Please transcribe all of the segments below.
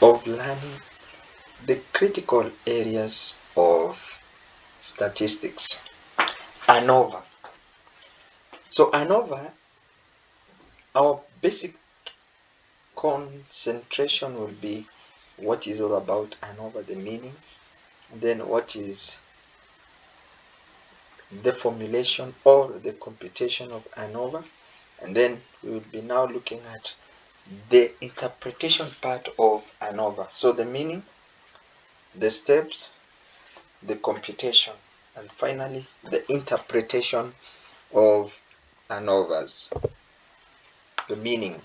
of learning the critical areas of statistics. ANOVA. So ANOVA, our basic concentration will be what is all about ANOVA, the meaning, then what is the formulation or the computation of ANOVA, and then we will be now looking at the interpretation part of ANOVA. So the meaning, the steps, the computation, and finally the interpretation of ANOVAs. The meaning.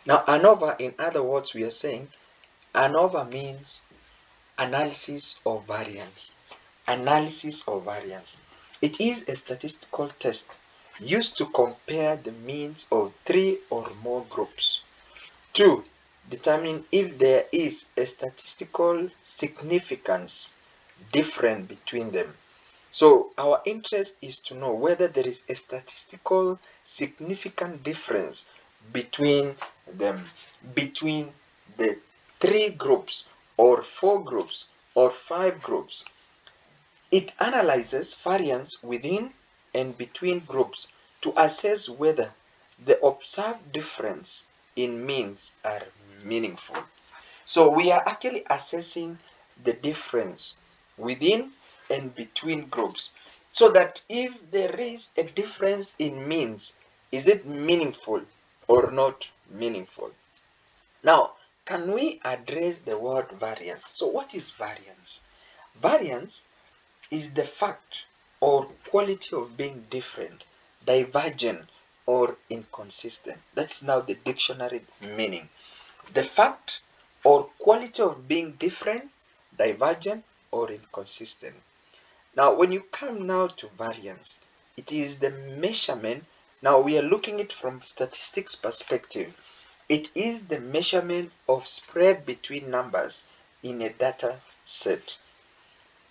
Now ANOVA, in other words, we are saying ANOVA means analysis of variance. Analysis of variance. It is a statistical test used to compare the means of 3 or more groups to determine if there is a statistical significance difference between them. So our interest is to know whether there is a statistical significant difference between them, between the 3 groups or 4 groups or 5 groups. It analyzes variance within and between groups to assess whether the observed difference in means are meaningful. So we are actually assessing the difference within and between groups, so that if there is a difference in means, is it meaningful or not meaningful? Now, can we address the word variance? So what is variance? Variance is the fact or quality of being different, divergent, or inconsistent. That's now the dictionary meaning. The fact or quality of being different, divergent, or inconsistent. Now, when you come now to variance, it is the measurement. Now, we are looking at it from statistics perspective. It is the measurement of spread between numbers in a data set.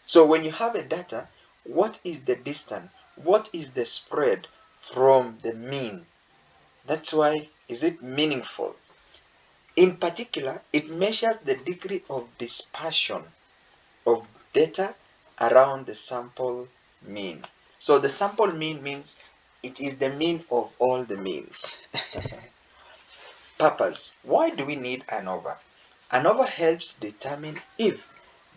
So when you have a data, what is the distance? What is the spread from the mean? That's why is it meaningful. In particular, it measures the degree of dispersion of data around the sample mean. So the sample mean means it is the mean of all the means. Purpose. Why do we need ANOVA? ANOVA helps determine if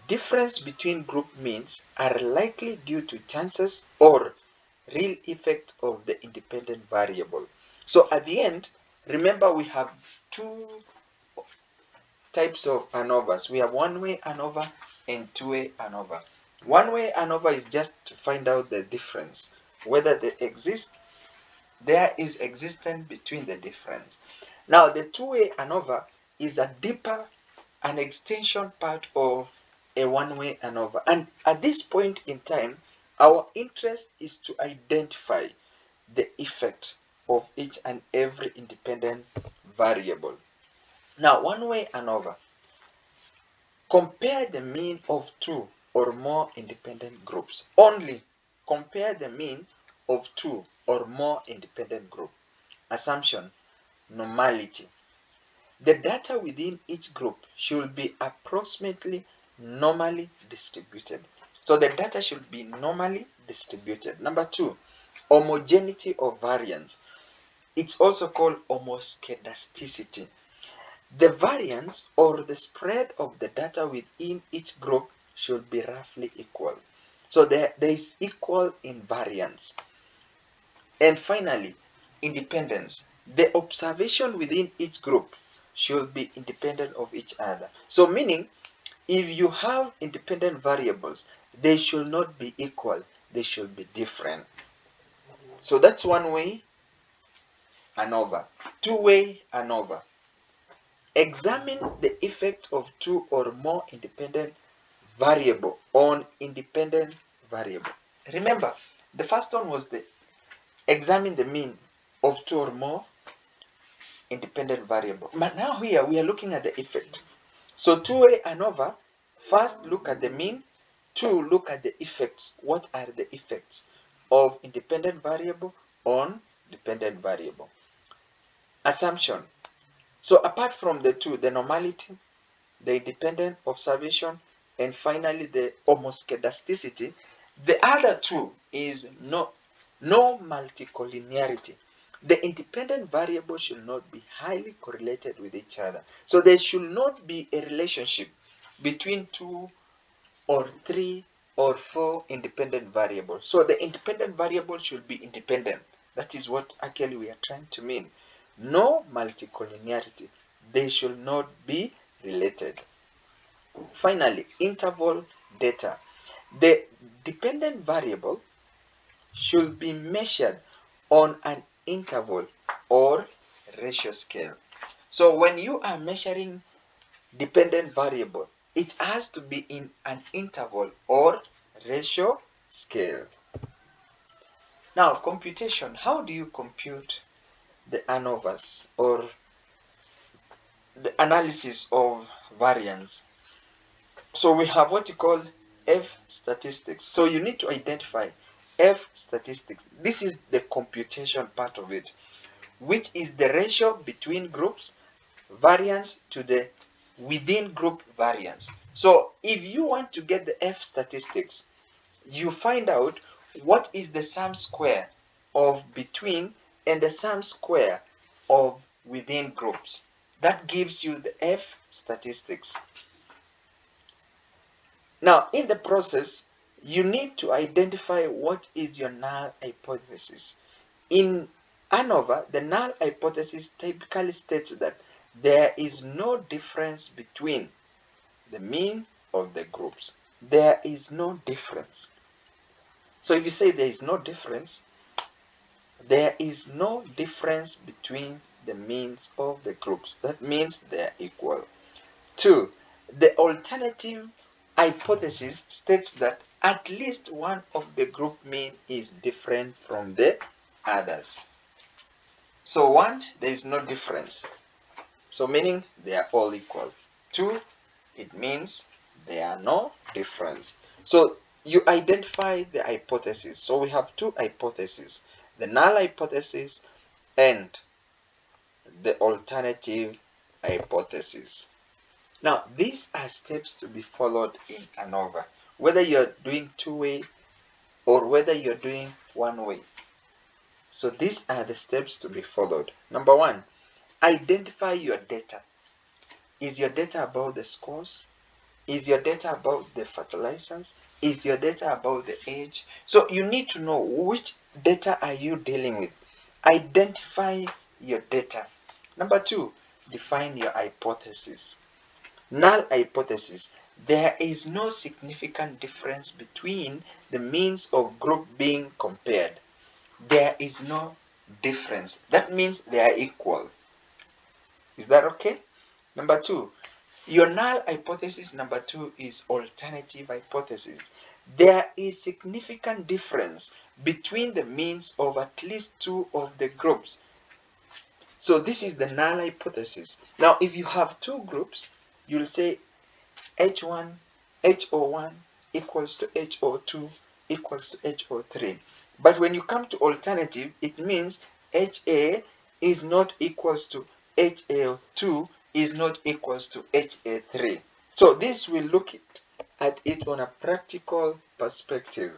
difference between group means are likely due to chances or real effect of the independent variable. So at the end, remember we have 2 types of ANOVAs. We have one-way ANOVA and two-way ANOVA. One-way ANOVA is just to find out the difference, whether there is existence between the difference. Now the two-way ANOVA is a deeper, an extension part of a one-way ANOVA. And at this point in time, our interest is to identify the effect of each and every independent variable. Now, one-way ANOVA. Compare the mean of 2 or more independent groups. Only compare the mean of 2 or more independent groups. Assumption, normality. The data within each group should be approximately normally distributed. So the data should be normally distributed. Number 2, homogeneity of variance. It's also called homoscedasticity. The variance or the spread of the data within each group should be roughly equal. So there is equal in variance. And finally, independence. The observation within each group should be independent of each other. So meaning, if you have independent variables, they should not be equal, they should be different. So that's one way ANOVA. Two-way ANOVA. Examine the effect of 2 or more independent variable on independent variable. Remember, the first one was the examine the mean of 2 or more independent variable. But now here we are looking at the effect. So two-way ANOVA, first look at the mean, 2 look at the effects. What are the effects of independent variable on dependent variable? Assumption. So apart from the 2, the normality, the independent observation, and finally the homoscedasticity. The other two is no multicollinearity. The independent variables should not be highly correlated with each other. So there should not be a relationship between 2 or 3 or 4 independent variables. So the independent variable should be independent. That is what actually we are trying to mean. No multicollinearity. They should not be related. Finally, interval data. The dependent variable should be measured on an interval or ratio scale. So when you are measuring dependent variable, it has to be in an interval or ratio scale. Now, computation. How do you compute the ANOVAs or the analysis of variance? So we have what you call F statistics. So you need to identify F statistics. This is the computation part of it, which is the ratio between groups variance to the within group variance. So if you want to get the F statistics, you find out what is the sum square of between and the sum square of within groups. That gives you the F statistics. Now, in the process, you need to identify what is your null hypothesis. In ANOVA, the null hypothesis typically states that there is no difference between the mean of the groups. There is no difference. So if you say there is no difference, there is no difference between the means of the groups. That means they are equal. 2. The alternative hypothesis states that at least one of the group mean is different from the others. So 1, there is no difference. So meaning they are all equal. 2, it means there are no difference. So you identify the hypothesis. So we have 2 hypotheses, the null hypothesis and the alternative hypothesis. Now, these are steps to be followed in ANOVA, whether you're doing two-way or whether you're doing one-way. So these are the steps to be followed. Number 1, identify your data. Is your data about the scores? Is your data about the fertilizers? Is your data about the age? So you need to know which data are you dealing with. Identify your data. Number 2, define your hypothesis. Null hypothesis. There is no significant difference between the means of group being compared. There is no difference. That means they are equal. Is that okay? Number 2, your null hypothesis number 2 is alternative hypothesis. There is significant difference between the means of at least 2 of the groups. So this is the null hypothesis. Now, if you have 2 groups, you'll say H1, HO1 equals to HO2 equals to HO3. But when you come to alternative, it means HA is not equals to HA2 is not equals to HA3. So this will look at it on a practical perspective.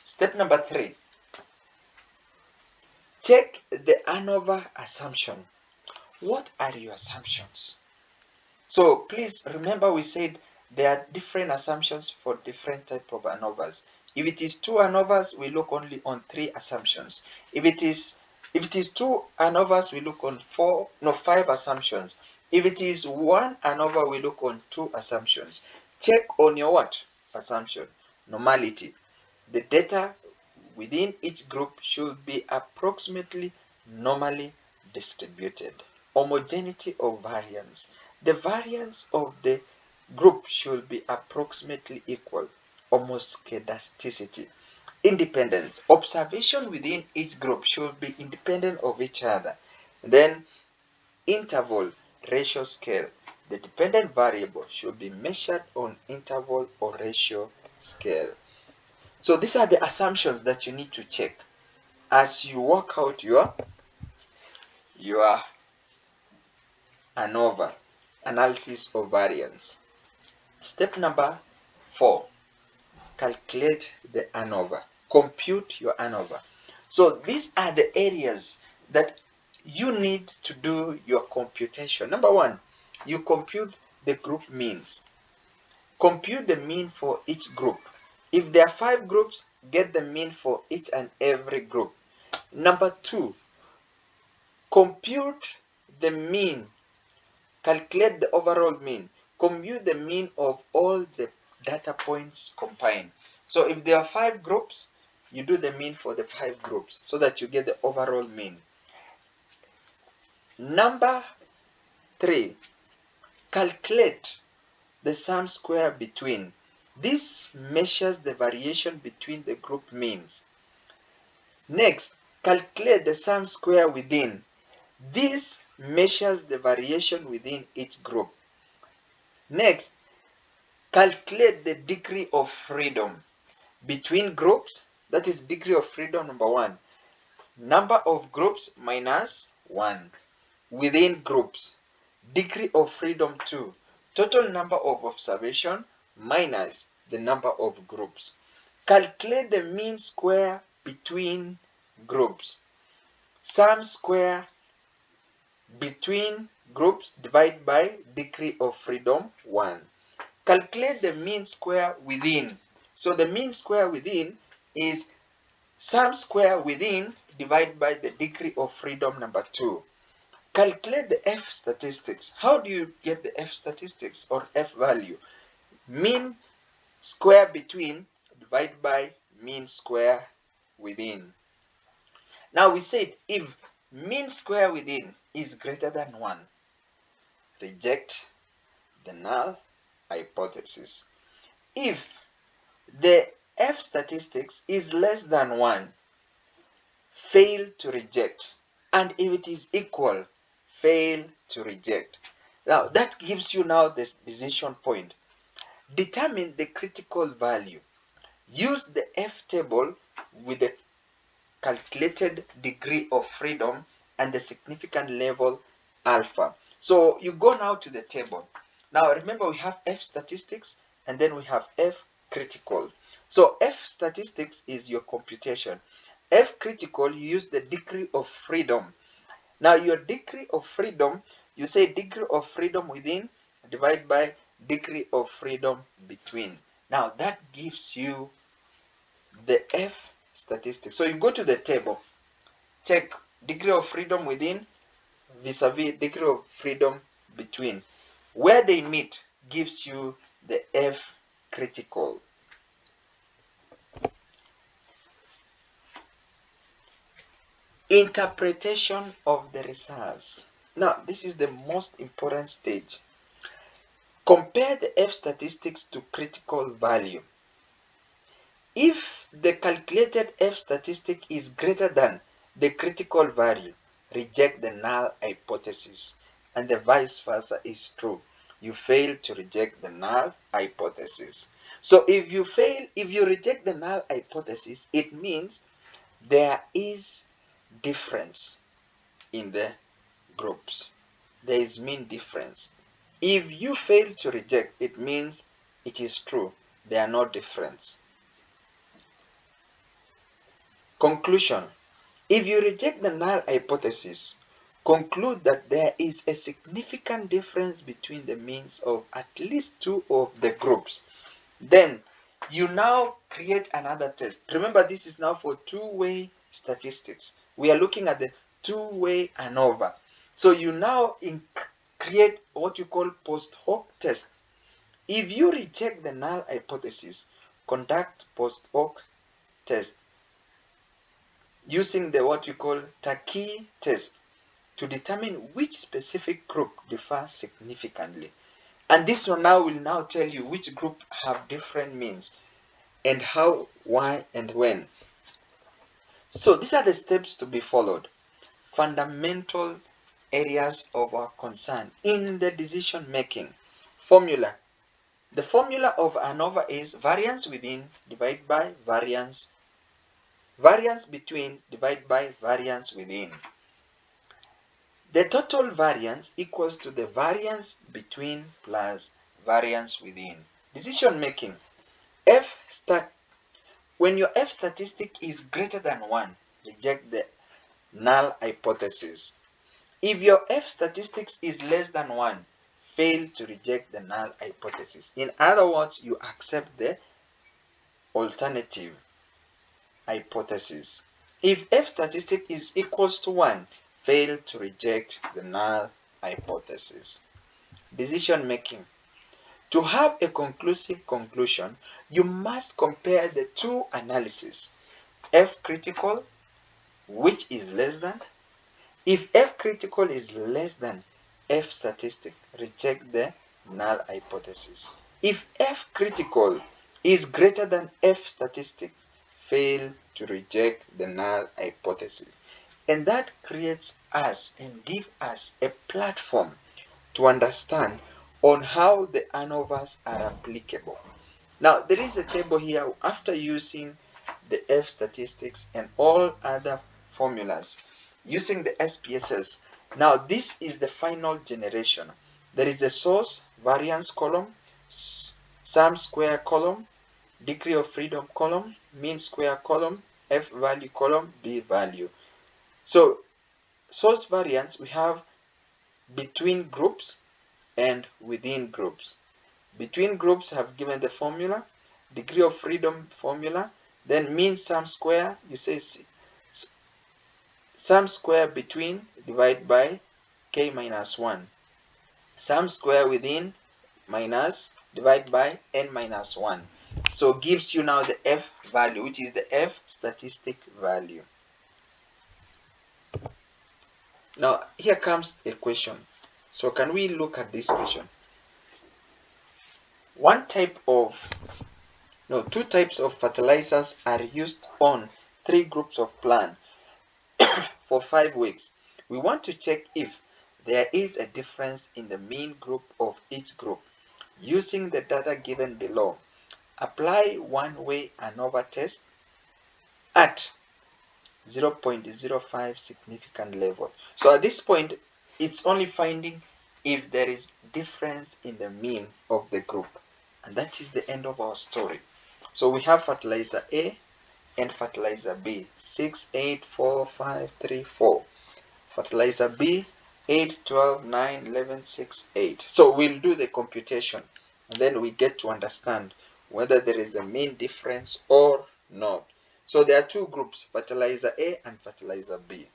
Step number 3. Check the ANOVA assumption. What are your assumptions? So please remember we said there are different assumptions for different type of ANOVAs. If it is 2 ANOVAs, we look only on 3 assumptions. If it is 2 ANOVAs, we look on 5 assumptions. If it is 1 ANOVA, we look on 2 assumptions. Check on your what? Assumption. Normality. The data within each group should be approximately normally distributed. Homogeneity of variance. The variance of the group should be approximately equal. Homoscedasticity. Independence. Observation within each group should be independent of each other. Then interval ratio scale. The dependent variable should be measured on interval or ratio scale. So these are the assumptions that you need to check as you work out your ANOVA. analysis of variance. Step number 4, calculate the ANOVA. Compute your ANOVA. So these are the areas that you need to do your computation. Number 1, you compute the group means. Compute the mean for each group. If there are 5 groups, get the mean for each and every group. Number 2, compute the mean. Calculate the overall mean. Compute the mean of all the data points combined. So if there are 5 groups, you do the mean for the 5 groups so that you get the overall mean. Number 3, calculate the sum square between. This measures the variation between the group means. Next, calculate the sum square within. This measures the variation within each group. Next, calculate the degree of freedom between groups. That is degree of freedom number 1. Number of groups minus 1. Within groups, degree of freedom 2. Total number of observation minus the number of groups. Calculate the mean square between groups. Sum square between groups divided by degree of freedom 1. Calculate the mean square within. So the mean square within is sum square within divided by the degree of freedom number 2. Calculate the F statistics. How do you get the F statistics or F value? Mean square between divided by mean square within. Now we said if mean square within is greater than 1, reject the null hypothesis. If the F statistics is less than 1, fail to reject. And if it is equal, fail to reject. Now that gives you now this decision point. Determine the critical value. Use the F table with the calculated degree of freedom and the significant level alpha. So you go now to the table. Now remember we have F statistics and then we have F critical. So F statistics is your computation. F critical, you use the degree of freedom. Now your degree of freedom, you say degree of freedom within divided by degree of freedom between. Now that gives you the F statistics. So you go to the table, take degree of freedom within vis-a-vis degree of freedom between. Where they meet gives you the F critical. Interpretation of the results. Now this is the most important stage. Compare the F statistics to critical value. If the calculated F statistic is greater than the critical value, reject the null hypothesis, and the vice versa is true. You fail to reject the null hypothesis. So if you reject the null hypothesis, it means there is difference in the groups. There is mean difference. If you fail to reject, it means it is true. There are no difference. Conclusion. If you reject the null hypothesis, conclude that there is a significant difference between the means of at least 2 of the groups. Then you now create another test. Remember, this is now for two-way statistics. We are looking at the two-way ANOVA. So you now create what you call post hoc test. If you reject the null hypothesis, conduct post hoc test using the what you call Takei test to determine which specific group differs significantly. And this one now will now tell you which group have different means and how, why, and when. So these are the steps to be followed. Fundamental areas of our concern in the decision making. Formula. The formula of ANOVA is variance within divided by variance between divided by variance within. The total variance equals to the variance between plus variance within. Decision making. When your F statistic is greater than 1, reject the null hypothesis. If your F statistics is less than 1, fail to reject the null hypothesis. In other words, you accept the alternative hypothesis. If F statistic is equals to 1, fail to reject the null hypothesis. Decision making. To have a conclusive conclusion, you must compare the two analyses. F critical, which is less than. If F critical is less than F statistic, reject the null hypothesis. If F critical is greater than F statistic, fail to reject the null hypothesis. And that creates us and give us a platform to understand on how the ANOVAs are applicable. Now, there is a table here after using the F statistics and all other formulas using the SPSS. Now, this is the final generation. There is a source variance column, sum square column, degree of freedom column, mean square column, F value column, B value. So, source variance we have between groups and within groups. Between groups have given the formula, degree of freedom formula, then mean sum square, you say sum square between divided by k minus 1. Sum square within minus divided by n minus 1. So gives you now the F value, which is the F statistic value. Now here comes a question. So can we look at this question? Two types of fertilizers are used on 3 groups of plant for 5 weeks. We want to check if there is a difference in the mean group of each group. Using the data given below, apply one-way ANOVA test at 0.05 significant level. So at this point, it's only finding if there is difference in the mean of the group. And that is the end of our story. So we have fertilizer A and fertilizer B. 6, 8, 4, 5, 3, 4. Fertilizer B, 8, 12, 9, 11, 6, 8. So we'll do the computation. And then we get to understand whether there is a mean difference or not. So there are 2 groups, fertilizer A and fertilizer B.